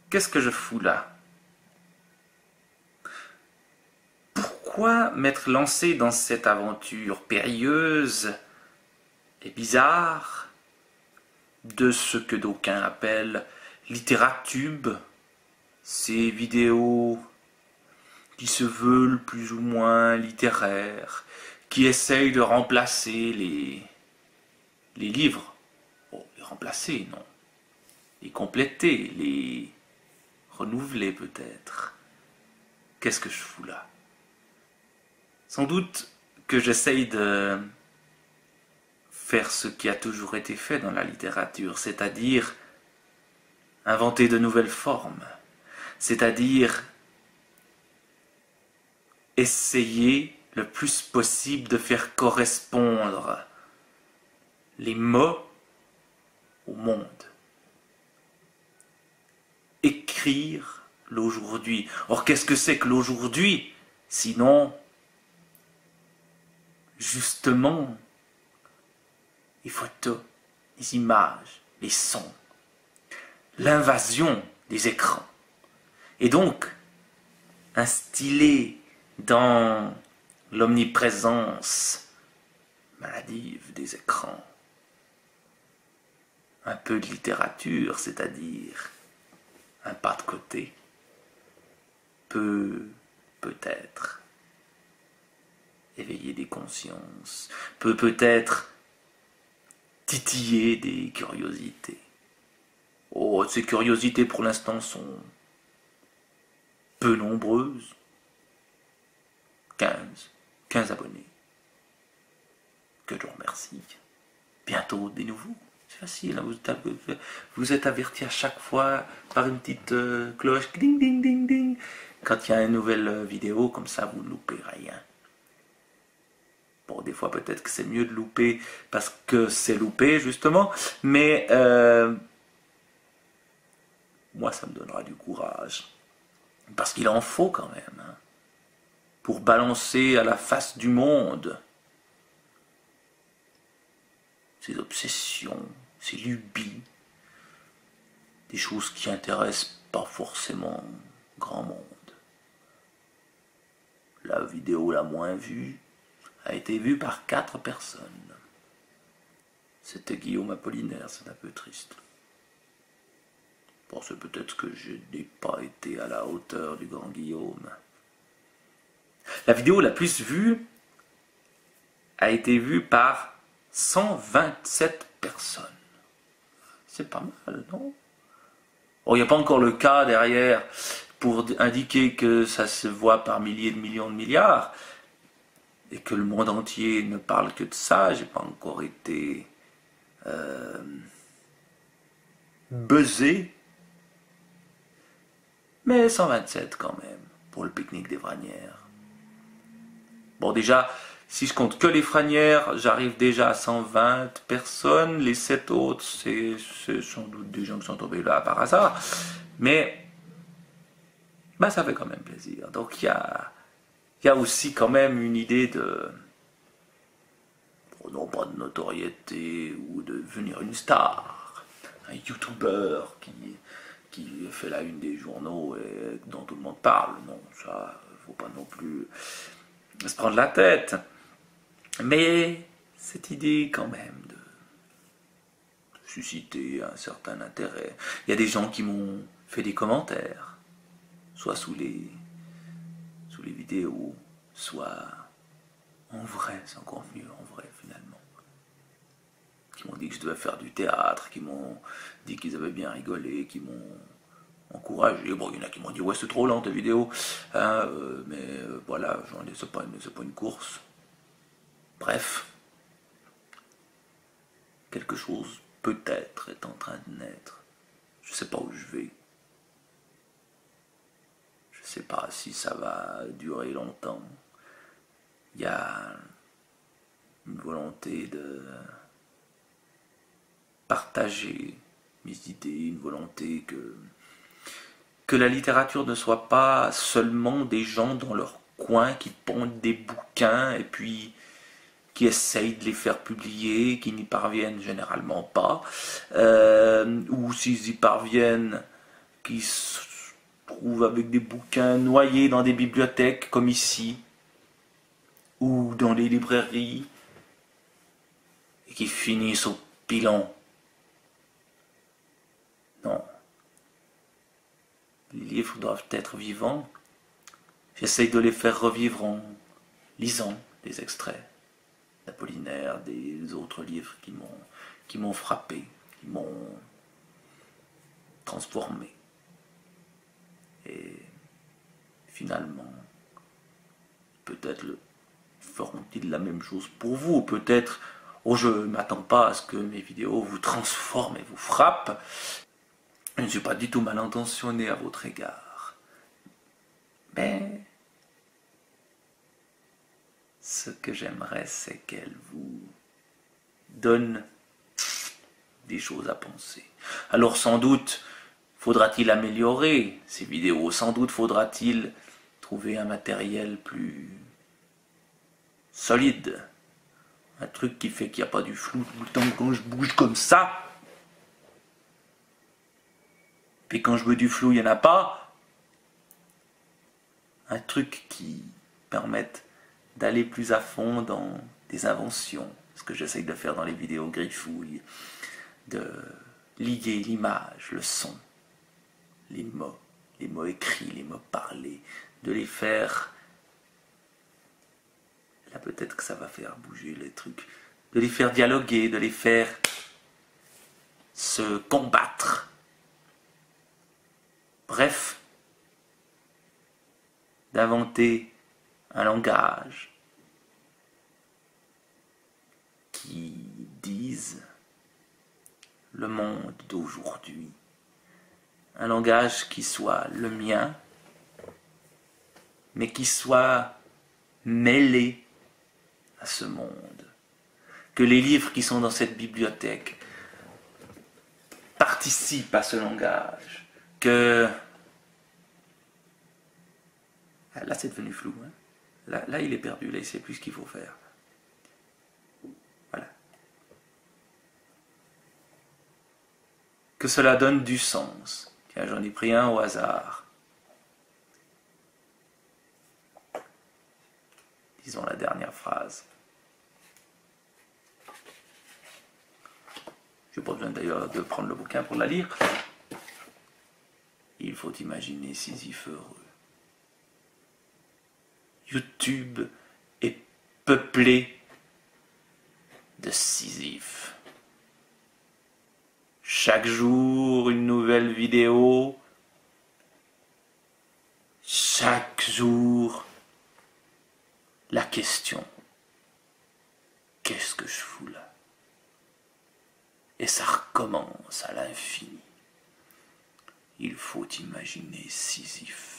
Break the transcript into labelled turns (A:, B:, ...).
A: Qu'est-ce que je fous là? Pourquoi m'être lancé dans cette aventure périlleuse et bizarre de ce que d'aucuns appellent littératube, ces vidéos qui se veulent plus ou moins littéraires, qui essayent de remplacer les livres. Bon, les remplacer, non. Les compléter, les renouveler peut-être. Qu'est-ce que je fous là? Sans doute que j'essaye de faire ce qui a toujours été fait dans la littérature, c'est-à-dire inventer de nouvelles formes, c'est-à-dire essayer le plus possible de faire correspondre les mots au monde. Écrire l'aujourd'hui. Or, qu'est-ce que c'est que l'aujourd'hui? Sinon, justement, les photos, les images, les sons, l'invasion des écrans. Et donc, instiller dans l'omniprésence maladive des écrans un peu de littérature, c'est-à-dire un pas de côté, peut-être éveiller des consciences, peut-être titiller des curiosités. Oh, ces curiosités pour l'instant sont peu nombreuses. 15 abonnés. Que je remercie. Bientôt des nouveaux. C'est facile, hein, vous êtes averti à chaque fois par une petite cloche, ding ding ding ding, quand il y a une nouvelle vidéo, comme ça vous ne loupez rien. Bon, des fois peut-être que c'est mieux de louper parce que c'est loupé justement, mais moi ça me donnera du courage. Parce qu'il en faut quand même, hein, pour balancer à la face du monde ces obsessions, ces lubies, des choses qui intéressent pas forcément grand monde. La vidéo la moins vue a été vue par 4 personnes. C'était Guillaume Apollinaire, c'est un peu triste. Bon, c'est peut-être que je n'ai pas été à la hauteur du grand Guillaume. La vidéo la plus vue a été vue par 127 personnes. C'est pas mal, non? Bon, il n'y a pas encore le cas derrière pour indiquer que ça se voit par milliers de millions de milliards et que le monde entier ne parle que de ça. J'ai pas encore été buzzé, mais 127 quand même pour le pique-nique des Franières. Bon, déjà, si je compte que les Franières, j'arrive déjà à 120 personnes. Les 7 autres, c'est sans doute des gens qui sont tombés là par hasard. Mais ben, ça fait quand même plaisir. Donc il y a aussi quand même une idée de, non pas de notoriété ou de devenir une star. Un YouTuber qui fait la une des journaux et dont tout le monde parle. Non, ça, faut pas non plus se prendre la tête. Mais cette idée quand même de susciter un certain intérêt. Il y a des gens qui m'ont fait des commentaires, soit sous les vidéos, soit en vrai, c'est encore mieux en vrai finalement. Qui m'ont dit que je devais faire du théâtre, qui m'ont dit qu'ils avaient bien rigolé, qui m'ont encouragé. Bon, il y en a qui m'ont dit ouais c'est trop lent tes vidéos, hein, mais voilà, c'est pas une course. Bref, quelque chose peut-être est en train de naître. Je sais pas où je vais. Je sais pas si ça va durer longtemps. Il y a une volonté de partager mes idées, une volonté que la littérature ne soit pas seulement des gens dans leur coin qui pondent des bouquins et puis qui essayent de les faire publier, qui n'y parviennent généralement pas, ou s'ils y parviennent, qui se trouvent avec des bouquins noyés dans des bibliothèques comme ici, ou dans les librairies, et qui finissent au pilon. Non. Les livres doivent être vivants. J'essaye de les faire revivre en lisant des extraits d'Apollinaire, des autres livres qui m'ont frappé, qui m'ont transformé. Et finalement, peut-être feront-ils la même chose pour vous. Peut-être, je ne m'attends pas à ce que mes vidéos vous transforment et vous frappent. Je ne suis pas du tout mal intentionné à votre égard. Mais ce que j'aimerais, c'est qu'elle vous donne des choses à penser. Alors sans doute faudra-t-il améliorer ces vidéos, sans doute faudra-t-il trouver un matériel plus solide, un truc qui fait qu'il n'y a pas du flou tout le temps quand je bouge comme ça. Puis quand je veux du flou, il n'y en a pas. Un truc qui permette d'aller plus à fond dans des inventions, ce que j'essaye de faire dans les vidéos Griffouille, de lier l'image, le son, les mots écrits, les mots parlés, de les faire, là peut-être que ça va faire bouger les trucs, de les faire dialoguer, de les faire se combattre. Bref, d'inventer un langage qui dise le monde d'aujourd'hui. Un langage qui soit le mien, mais qui soit mêlé à ce monde. Que les livres qui sont dans cette bibliothèque participent à ce langage. Que... Là, c'est devenu flou. Hein. Là, il est perdu. Là, il ne sait plus ce qu'il faut faire. Voilà. Que cela donne du sens. Tiens, j'en ai pris un au hasard. Disons la dernière phrase. Je n'ai pas besoin d'ailleurs de prendre le bouquin pour la lire. Il faut imaginer Sisyphe heureux. YouTube est peuplé de Sisyphe. Chaque jour, une nouvelle vidéo. Chaque jour, la question. Qu'est-ce que je fous là? Et ça recommence à l'infini. Il faut imaginer Sisyphe.